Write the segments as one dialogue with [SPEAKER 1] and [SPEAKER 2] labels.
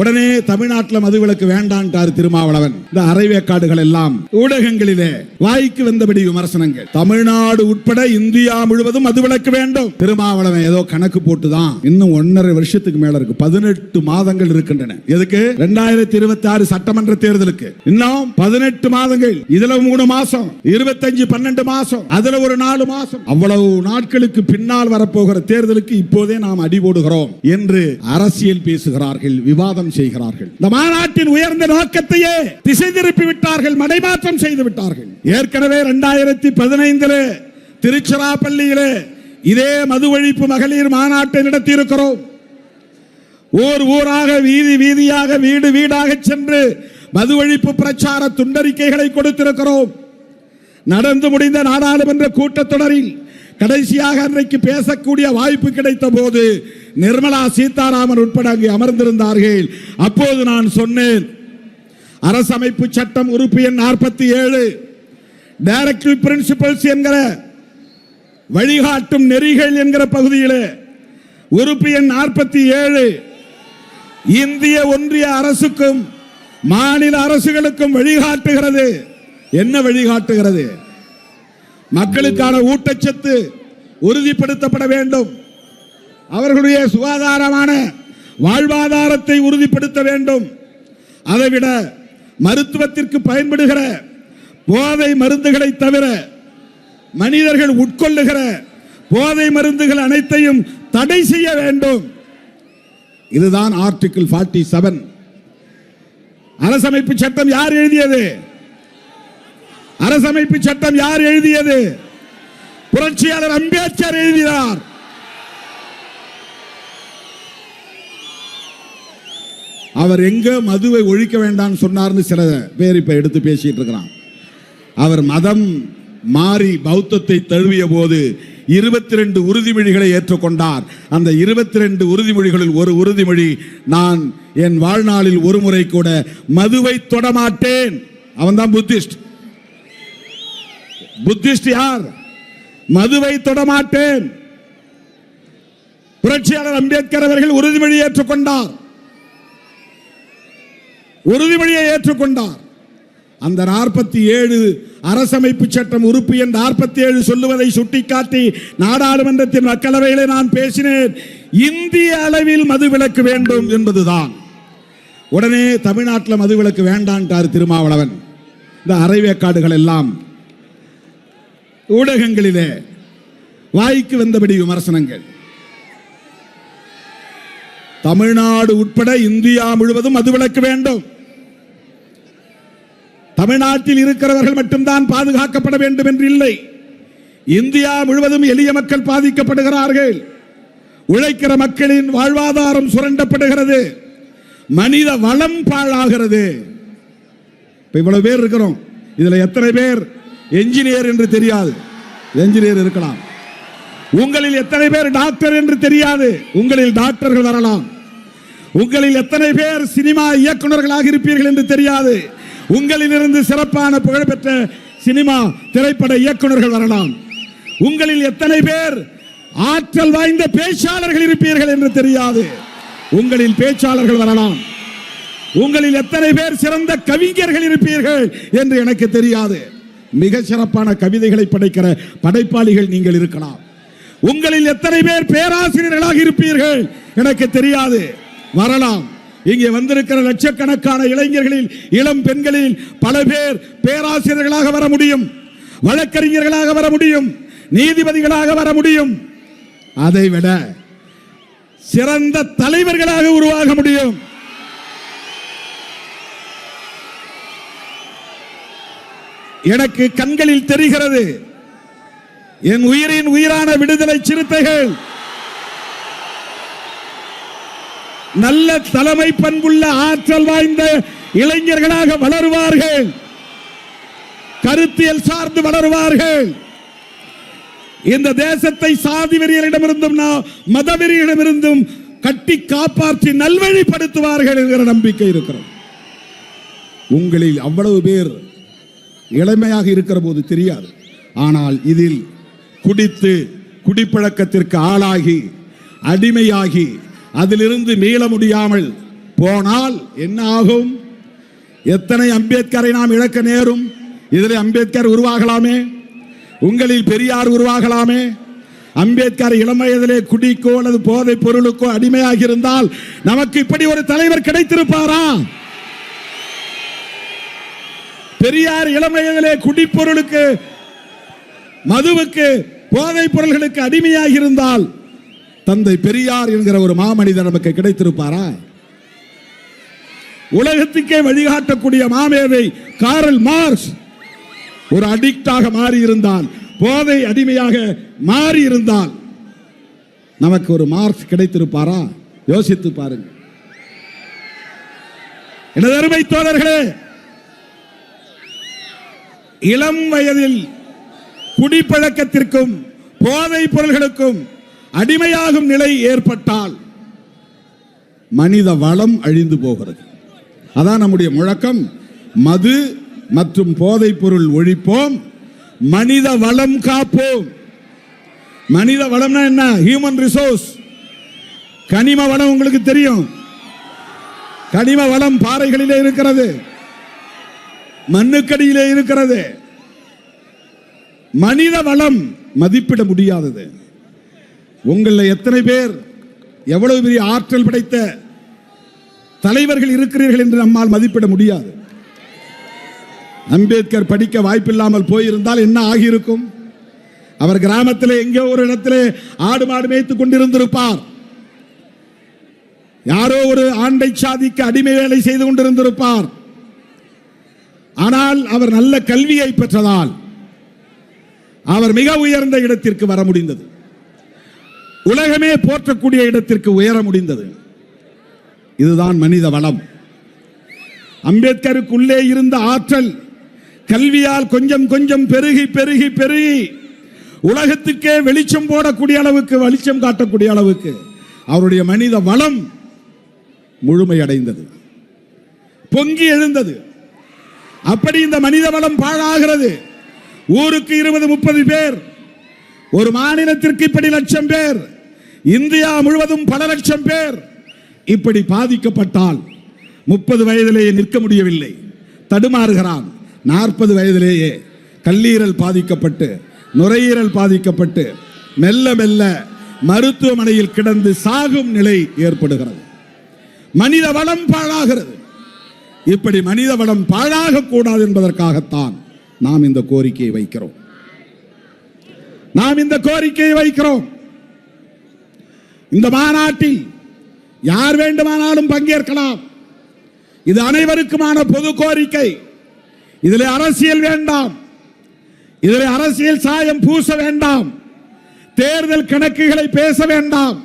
[SPEAKER 1] உடனே தமிழ்நாட்டில் மதுவிலக்கு வேண்டான்ட்டார் திருமாவளவன். இந்த அரைவேக்காடுகள் எல்லாம் ஊடகங்களிலே வாய்க்கு வந்தபடி விமர்சனங்கள். தமிழ்நாடு உட்பட இந்தியா முழுவதும் மதுவிலக்கு வேண்டும். திருமாவளவன் ஏதோ கணக்கு போட்டுதான் இன்னும் 1.5 வருஷத்துக்கு மேல இருக்கு. 18 மாதங்கள் இருக்கின்றன. எதுக்கு? 2026 சட்டமன்ற தேர்தலுக்கு இன்னும் 18 மாதங்கள். இதுல 3 மாசம், 25 12 மாசம், அதுல ஒரு 4 மாசம். அவ்வளவு நாட்களுக்கு பின்னால் வரப்போகிற தேர்தலுக்கு இப்போதே நாம் அடி போடுகிறோம் என்று அரசியல் பேசுகிறார்கள், விவாதம் செய்கிறார்கள். இந்த மாநாட்டின் உயர்ந்த நோக்கத்தையே திசை திருப்பி விட்டார்கள், மடைமாற்றம் செய்து விட்டார்கள். ஏற்கனவே 2015 திருச்சிராப்பள்ளியிலே இதே மது ஒழிப்பு மகளிர் மாநாட்டை நடத்தி இருக்கிறோம். ஊர் ஊராக, வீதி வீதியாக, வீடு வீடாக சென்று மது ஒழிப்பு பிரச்சார துண்டறிக்கைகளை கொடுத்திருக்கிறோம். நடந்து முடிந்த நாடாளுமன்ற கூட்டத்தொடரில் கடைசியாக அன்றைக்கு பேசக்கூடிய வாய்ப்பு கிடைத்த போது நிர்மலா சீதாராமன் உட்பட அங்கே அமர்ந்திருந்தார்கள். அப்போது நான் சொன்னேன், அரசமைப்பு சட்டம் உறுப்பு எண் 47 டைரக்டிவ் பிரின்சிபல்ஸ் என்கிற வழிகாட்டும் நெறிகள் என்கிற பகுதியில் உறுப்பு எண் 47 இந்திய ஒன்றிய அரசுக்கும் மாநில அரசுகளுக்கும் வழிகாட்டுகிறது. என்ன வழிகாட்டுகிறது? மக்களுக்கான ஊட்டச்சத்து உறுதிப்படுத்தப்பட வேண்டும், அவர்களுடைய சுகாதாரமான வாழ்வாதாரத்தை உறுதிப்படுத்த வேண்டும். அதைவிட மருத்துவத்திற்கு பயன்படுகிற போதை மருந்துகளை தவிர மனிதர்கள் உட்கொள்ளுகிற போதை மருந்துகள் அனைத்தையும் தடை செய்ய வேண்டும். இதுதான் ஆர்டிகிள் 47. அரசமைப்பு சட்டம் யார் எழுதியது? அரசமைப்பு சட்டம் யார் எழுதியது? புரட்சியாளர் அம்பேத்கர் எழுதினார். அவர் எங்க மதுவை ஒழிக்க வேண்டாம் சொன்னார்னு சில பேர் இப்ப எடுத்து பேசிட்டு இருக்கிறான். அவர் மதம் மாறி பௌத்தத்தை தழுவிய போது 22 உறுதிமொழிகளை ஏற்றுக்கொண்டார். அந்த 22 உறுதிமொழிகளில் ஒரு உறுதிமொழி, நான் என் வாழ்நாளில் ஒரு முறை கூட மதுவை தொடமாட்டேன். அவன் தான் புத்திஸ்ட். புத்திஸ்ட் யார்? மதுவை தொடமாட்டேன். புரட்சியாளர் அம்பேத்கர் அவர்கள் உறுதிமொழி ஏற்றுக்கொண்டார். உறுதிமொழியை ஏற்றுக்கொண்டார். அந்த 47 அரசமைப்பு சட்டம் உறுப்பு எண் 47 சொல்லுவதை சுட்டிக்காட்டி நாடாளுமன்றத்தின் மக்களவையிலே நான் பேசினேன். இந்திய அளவில் மதுவிலக்கு வேண்டும் என்பதுதான். உடனே தமிழ்நாட்டில் மதுவிலக்கு வேண்டான்ட்டார் திருமாவளவன். இந்த அரைவேக்காடுகள் எல்லாம் ஊடகங்களிலே வாய்க்கு வந்தபடி விமர்சனங்கள். தமிழ்நாடு உட்பட இந்தியா முழுவதும் மதுவிலக்கு வேண்டும். தமிழ்நாட்டில் இருக்கிறவர்கள் மட்டும்தான் பாதுகாக்கப்பட வேண்டும் என்று இல்லை. இந்தியா முழுவதும் எளிய மக்கள் பாதிக்கப்படுகிறார்கள். உழைக்கிற மக்களின் வாழ்வாதாரம் சுரண்டப்படுகிறது. மனித வளம் பாழாகிறது. இவ்வளவு பேர் இருக்கிறோம். இதுல எத்தனை பேர் என்ஜினியர் என்று தெரியாது? என்ஜினியர் இருக்கலாம். உங்களில் எத்தனை பேர் டாக்டர் என்று தெரியாது? உங்களில் டாக்டர்கள் வரலாம். உங்களில் எத்தனை பேர் சினிமா இயக்குநர்களாக இருப்பீர்கள் என்று தெரியாது. உங்களில் இருந்து சிறப்பான புகழ்பெற்ற சினிமா திரைப்பட இயக்குநர்கள் வரலாம். உங்களில் எத்தனை பேர் ஆற்றல் வாய்ந்த பேச்சாளர்கள் இருப்பீர்கள் என்று தெரியாது. உங்களில் பேச்சாளர்கள் வரலாம். உங்களில் எத்தனை பேர் சிறந்த கவிஞர்கள் இருப்பீர்கள் என்று எனக்கு தெரியாது. மிக சிறப்பான கவிதைகளை படைக்கிற படைப்பாளிகள் நீங்கள் இருக்கலாம். உங்களில் எத்தனை பேர் பேராசிரியர்களாக இருப்பீர்கள் எனக்கு தெரியாது, வரலாம். இங்கே வந்திருக்கிற லட்சக்கணக்கான இளைஞர்களில், இளம் பெண்களில் பல பேர் பேராசிரியர்களாக வர முடியும், வழக்கறிஞர்களாக வர முடியும், நீதிபதிகளாக வர முடியும். அதைவிட சிறந்த தலைவர்களாக உருவாக முடியும். எனக்கு கண்களில் தெரிகிறது. என் உயிரின் உயிரான விடுதலை சிறுத்தைகள் நல்ல தலைமை பண்புள்ள ஆற்றல் வாய்ந்த இளைஞர்களாக வளருவார்கள். கருத்தியல் சார்ந்து வளருவார்கள். இந்த தேசத்தை சாதி வெறியரிடமிருந்தும் மத வெறியரிடமிருந்தும் கட்டி காப்பாற்றி நல்வழிப்படுத்துவார்கள் என்கிற நம்பிக்கை இருக்கிறது. உங்களில் அவ்வளவு பேர் இளமையாக இருக்கிற போது தெரியாது. ஆனால் இதில் குடித்து குடிப்பழக்கத்திற்கு ஆளாகி அடிமையாகி அதிலிருந்து மீள முடியாமல் போனால் என்ன ஆகும்? எத்தனை அம்பேத்கரை நாம் இழக்க நேரும்? இதில் அம்பேத்கர் உருவாகலாமே, உங்களில் பெரியார் உருவாகலாமே. அம்பேத்கர் இளம் வயதிலே குடிக்கோ அல்லது போதைப் பொருளுக்கோ அடிமையாக இருந்தால் நமக்கு இப்படி ஒரு தலைவர் கிடைத்திருப்பாரா? பெரியார் இளம் வயதிலே குடிப்பொருளுக்கு, மதுவுக்கு, போதைப் பொருள்களுக்கு அடிமையாக இருந்தால் தந்தை பெரியார் என்கிற ஒரு மாமனிதர் நமக்கு கிடைத்திருப்பாரா? உலகத்துக்கே வழிகாட்டக்கூடிய மாமேதை காரல் மார்க்ஸ் ஒரு அடிக்டாக மாறி இருந்தால், போதை அடிமையாக மாறி இருந்தால் நமக்கு ஒரு மார்க்ஸ் கிடைத்திருப்பாரா? யோசித்து பாருங்க. எனது அருமை தோழர்களே, இளம் வயதில் குடிப்பழக்கத்திற்கும் போதைப் பொருள்களுக்கும் அடிமையாகும் நிலை ஏற்பட்டால் மனித வளம் அழிந்து போகிறது. அதான் நம்முடைய முழக்கம். மது மற்றும் போதைப் பொருள் ஒழிப்போம், மனித வளம் காப்போம். மனித வளம்னா என்ன? Human resource. கனிம வளம் உங்களுக்கு தெரியும். கனிம வளம் பாறைகளிலே இருக்கிறது, மண்ணுக்கடியிலே இருக்கிறது. மனித வளம் மதிப்பிட முடியாதது. உங்களில் எத்தனை பேர் எவ்வளவு பெரிய ஆற்றல் படைத்த தலைவர்கள் இருக்கிறீர்கள் என்று நம்மால் மதிப்பிட முடியாது. அம்பேத்கர் படிக்க வாய்ப்பில்லாமல் போயிருந்தால் என்ன ஆகியிருக்கும்? அவர் கிராமத்தில் எங்கோ ஒரு இடத்திலே ஆடு மாடு மேய்த்துக் கொண்டிருந்திருப்பார். யாரோ ஒரு ஆண்டை சாதிக்கு அடிமை வேலை செய்து கொண்டிருந்திருப்பார். ஆனால் அவர் நல்ல கல்வியை பெற்றதால் அவர் மிக உயர்ந்த இடத்திற்கு வர முடிந்தது. உலகமே போற்றக்கூடிய இடத்திற்கு உயர முடிந்தது. இதுதான் மனித வளம். அம்பேத்கருக்குள்ளே இருந்த ஆற்றல் கல்வியால் கொஞ்சம் கொஞ்சம் பெருகி பெருகி பெருகி உலகத்துக்கே வெளிச்சம் போடக்கூடிய அளவுக்கு, வெளிச்சம் காட்டக்கூடிய அளவுக்கு அவருடைய மனித வளம் முழுமையடைந்தது, பொங்கி எழுந்தது. அப்படி இந்த மனித வளம் பாழாகிறது. ஊருக்கு 20-30 பேர், ஒரு மாநிலத்திற்கு இப்படி லட்சம் பேர், இந்தியா முழுவதும் பல லட்சம் பேர் இப்படி பாதிக்கப்பட்டால் 30 வயதிலேயே நிற்க முடியவில்லை, தடுமாறுகிறான். 40 வயதிலேயே கல்லீரல் பாதிக்கப்பட்டு, நுரையீரல் பாதிக்கப்பட்டு மெல்ல மெல்ல மருத்துவமனையில் கிடந்து சாகும் நிலை ஏற்படுகிறது. மனித வளம் பாழாகிறது. இப்படி மனித வளம் பாழாக கூடாது என்பதற்காகத்தான் நாம் இந்த கோரிக்கையை வைக்கிறோம். இந்த மாநாட்டில் யார் வேண்டுமானாலும் பங்கேற்கலாம். இது அனைவருக்குமான பொது கோரிக்கை. இதில் அரசியல் வேண்டாம், இதில் அரசியல் சாயம் பூச வேண்டாம், தேர்தல் கணக்குகளை பேச வேண்டாம்,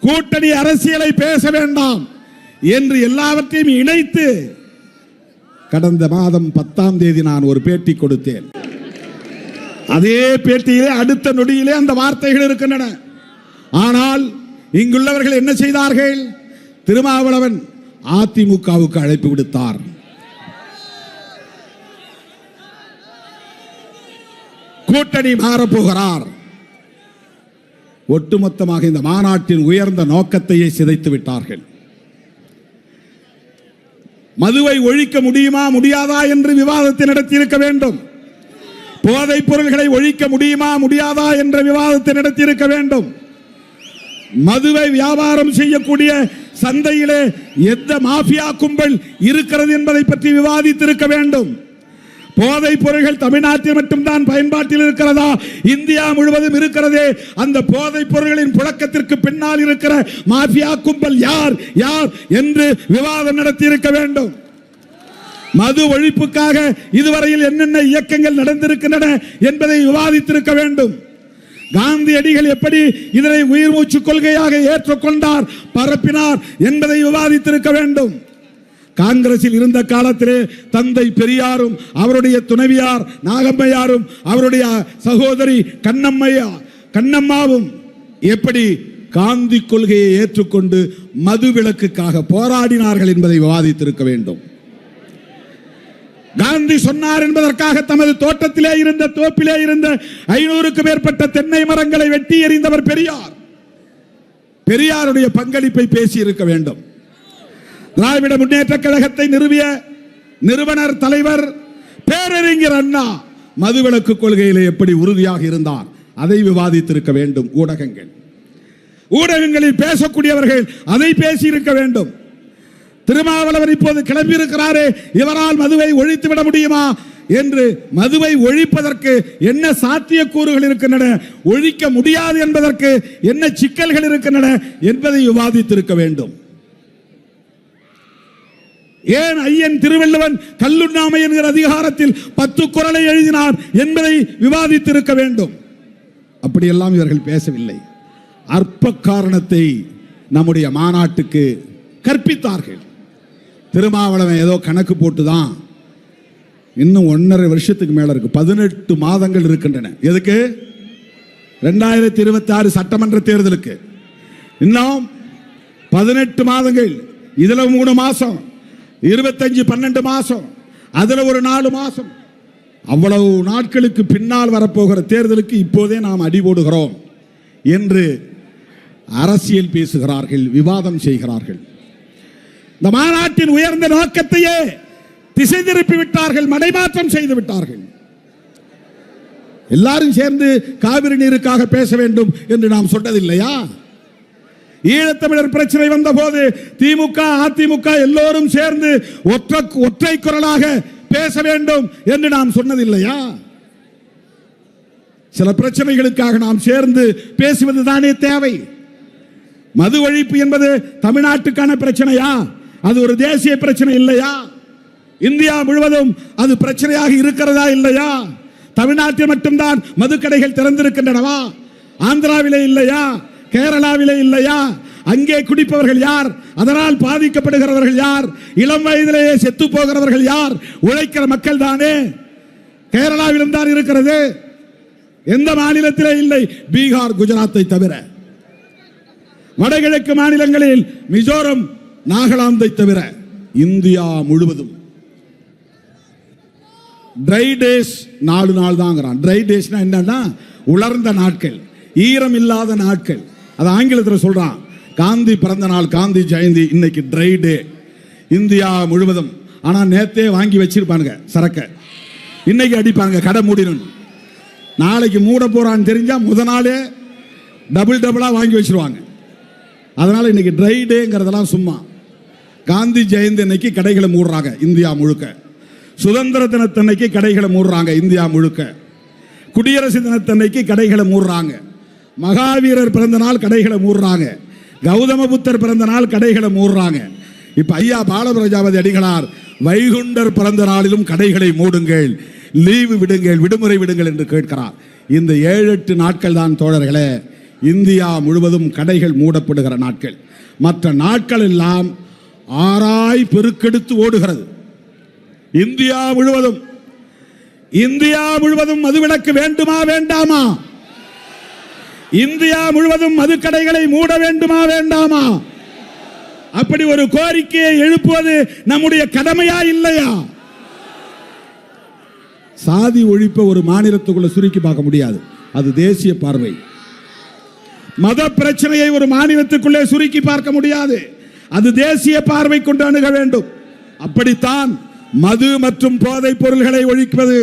[SPEAKER 1] கூட்டணி அரசியலை பேச வேண்டாம் என்று எல்லாவற்றையும் இணைத்து கடந்த மாதம் 10ஆம் தேதி நான் ஒரு பேட்டி கொடுத்தேன். அதே பேட்டியிலே அடுத்த நொடியிலே அந்த வார்த்தைகள் இருக்கின்றன. ஆனால் இங்குள்ளவர்கள் என்ன செய்தார்கள்? திருமாவளவன் அதிமுகவுக்கு அழைப்பு விடுத்தார். கூட்டணி மாறப்போகிறார். ஒட்டுமொத்தமாக இந்த மாநாட்டின் உயர்ந்த நோக்கத்தையே சிதைத்து விட்டார்கள். மதுவை ஒழிக்க முடியுமா முடியாதா என்று விவாதத்தை நடத்தியிருக்க வேண்டும். போதைப் பொருள்களை ஒழிக்க முடியுமா முடியாதா என்ற விவாதத்தை நடத்தியிருக்க வேண்டும். மதுவை வியாபாரம் செய்யக்கூடிய சந்தையிலே எந்த மாஃபியா கும்பல் இருக்கிறது என்பதை பற்றி விவாதித்திருக்க வேண்டும். போதைப் பொருள்கள் தமிழ்நாட்டில் மட்டும்தான் பயன்பாட்டில் இருக்கிறதா, இந்தியா முழுவதும் இருக்கிறதே, அந்த போதைப் பொருள்களின் புழக்கத்திற்கு பின்னால் இருக்கிற மாஃபியா கும்பல் யார் யார் என்று விவாதம் நடத்தி இருக்க வேண்டும். மது ஒழிப்புக்காக இதுவரையில் என்னென்ன இயக்கங்கள் நடந்திருக்கின்றன என்பதை விவாதித்திருக்க வேண்டும். காந்தியடிகள் எப்படி இதனை உயிர் மூச்சு கொள்கையாக ஏற்றுக்கொண்டார், பரப்பினார் என்பதை விவாதித்திருக்க வேண்டும். காங்கிரஸில் இருந்த காலத்திலே தந்தை பெரியாரும் அவருடைய துணைவியார் நாகம்மையாரும் அவருடைய சகோதரி கண்ணம்மாவும் எப்படி காந்தி கொள்கையை ஏற்றுக்கொண்டு மது விலக்குக்காக போராடினார்கள் என்பதை விவாதித்திருக்க வேண்டும். காந்தி சொன்னார் என்பதற்காக தமது தோட்டத்திலே இருந்த தோப்பிலே இருந்த 500க்கும் மேற்பட்ட தென்னை மரங்களை வெட்டி எறிந்தவர் பெரியார். பெரியாருடைய பங்களிப்பை பேசி இருக்க வேண்டும். திராவிட முன்னேற்ற கழகத்தை நிறுவிய நிறுவனர் தலைவர் பேரறிஞர் அண்ணா மதுவிலக்கு கொள்கையிலே எப்படி உறுதியாக இருந்தார், அதை விவாதித்திருக்க வேண்டும். ஊடகங்களில் பேசக்கூடியவர்கள் அதை பேசியிருக்க வேண்டும். திருமாவளவன் இப்போது கிளம்பியிருக்கிறாரே, இவரால் மதுவை ஒழித்துவிட முடியுமா என்று, மதுவை ஒழிப்பதற்கு என்ன சாத்தியக்கூறுகள் இருக்கின்றன, ஒழிக்க முடியாது என்பதற்கு என்ன சிக்கல்கள் இருக்கின்றன என்பதை விவாதித்திருக்க வேண்டும். ஏன் ஐயன் திருவள்ளுவன் கல்லுண்ணாமை என்கிற அதிகாரத்தில் 10 குறளை எழுதினார் என்பதை விவாதித்திருக்க வேண்டும். அப்படியெல்லாம் இவர்கள் பேசவில்லை. அற்ப காரணத்தை நம்முடைய மாநாட்டுக்கு கற்பித்தார்கள். திருமாவளவன் ஏதோ கணக்கு போட்டுதான், இன்னும் 1.5 வருஷத்துக்கு மேல இருக்கு, 18 மாதங்கள் இருக்கின்றன. எதுக்கு? 2026 சட்டமன்ற தேர்தலுக்கு இன்னும் 18 மாதங்கள். இதுல 3 மாசம், 25-12 மாசம், அதுல ஒரு 4 மாசம். அவ்வளவு நாட்களுக்கு பின்னால் வரப்போகிற தேர்தலுக்கு இப்போதே நாம் அடி போடுகிறோம் என்று அரசியல் பேசுகிறார்கள், விவாதம் செய்கிறார்கள். இந்த மாநாட்டின் உயர்ந்த நோக்கத்தையே திசை திருப்பி விட்டார்கள், மடைமாற்றம் செய்து விட்டார்கள். எல்லாரும் சேர்ந்து காவிரி நீருக்காக பேச வேண்டும் என்று நாம் சொன்னதில்லையா? ஈழத்தமிழர் பிரச்சனை வந்த போது திமுக அதிமுக எல்லோரும் சேர்ந்து ஒற்றை குரலாக பேச வேண்டும் என்று நாம் சொன்னதில்லையா? சில பிரச்சனைகளுக்காக நாம் சேர்ந்து பேசுவது தானே தேவை. மது ஒழிப்பு என்பது தமிழ்நாட்டுக்கான பிரச்சனையா? அது ஒரு தேசிய பிரச்சனை இல்லையா? இந்தியா முழுவதும் அது பிரச்சனையாக இருக்கிறதா இல்லையா? தமிழ்நாட்டில் மட்டும்தான் மதுக்கடைகள் திறந்திருக்கின்றனவா? ஆந்திராவிலே இல்லையா? கேரளாவிலே இல்லையா? அங்கே குடிப்பவர்கள் யார்? அதனால் பாதிக்கப்படுகிறவர்கள் யார்? இளம் வயதிலேயே செத்து போகிறவர்கள் யார்? உழைக்கிற மக்கள் தானே. கேரளாவிலும் தான் இருக்கிறது, எந்த மாநிலத்திலே இல்லை, பீகார் குஜராத்தை தவிர. வடகிழக்கு மாநிலங்களில் மிசோரம் நாகாலாந்தை தவிர இந்தியா முழுவதும் ட்ரை டேஸ் 4 நாள் தான். ட்ரை டேஸ்னா என்னன்னா உலர்ந்த நாட்கள், ஈரம் இல்லாத நாட்கள். அது ஆங்கிலத்தில் சொல்றான். காந்தி பிறந்த நாள், காந்தி ஜெயந்தி, இன்னைக்கு ட்ரை டே இந்தியா முழுவதும். ஆனா நேத்தே வாங்கி வச்சிருப்பானுங்க சரக்க, இன்னைக்கு அடிப்பாங்க கடை மூடினு. நாளைக்கு மூட போறான்னு தெரிஞ்சா முத நாளே டபுளா வாங்கி வச்சிருவாங்க. அதனால இன்னைக்கு ட்ரை டேங்கிறதெல்லாம் சும்மா. காந்தி ஜெயந்தி அன்னைக்கு கடைகளை மூடுறாங்க இந்தியா முழுக்க. சுதந்திர தினத்தன்னைக்கு கடைகளை மூடுறாங்க இந்தியா முழுக்க. குடியரசு தினத்தன்னைக்கு கடைகளை மூடுறாங்க. மகாவீரர் பிறந்த நாள் கடைகளை மூடுறாங்க. கௌதம புத்தர் பிறந்த நாள் கடைகளை மூடுறாங்க. இப்ப ஐயா பாலபிரஜாபதி அடிகளார் வைகுண்டர் பிறந்த நாளிலும் கடைகளை மூடுங்கள், லீவு விடுங்கள், விடுமுறை விடுங்கள் என்று கேட்கிறார். இந்த 7-8 நாட்கள் தான் தோழர்களே இந்தியா முழுவதும் கடைகள் மூடப்படுகிற நாட்கள். மற்ற நாட்கள் எல்லாம் ஆராய் பெருக்கெடுத்து ஓடுகிறது. இந்தியா முழுவதும் மதுவிலக்கு வேண்டுமா வேண்டாமா? இந்தியா முழுவதும் மதுக்கடைகளை மூட வேண்டுமா வேண்டாமா? அப்படி ஒரு கோரிக்கையை எழுப்புவது நம்முடைய கடமையா இல்லையா? சாதி ஒழிப்பை ஒரு மாநிலத்துக்குள்ள சுருக்கி பார்க்க முடியாது, அது தேசிய பார்வை. மத பிரச்சனையை ஒரு மாநிலத்துக்குள்ளே சுருக்கி பார்க்க முடியாது, அது தேசிய பார்வை கொண்டு அணுக வேண்டும். அப்படித்தான் மது மற்றும் போதைப் பொருள்களை ஒழிப்பது.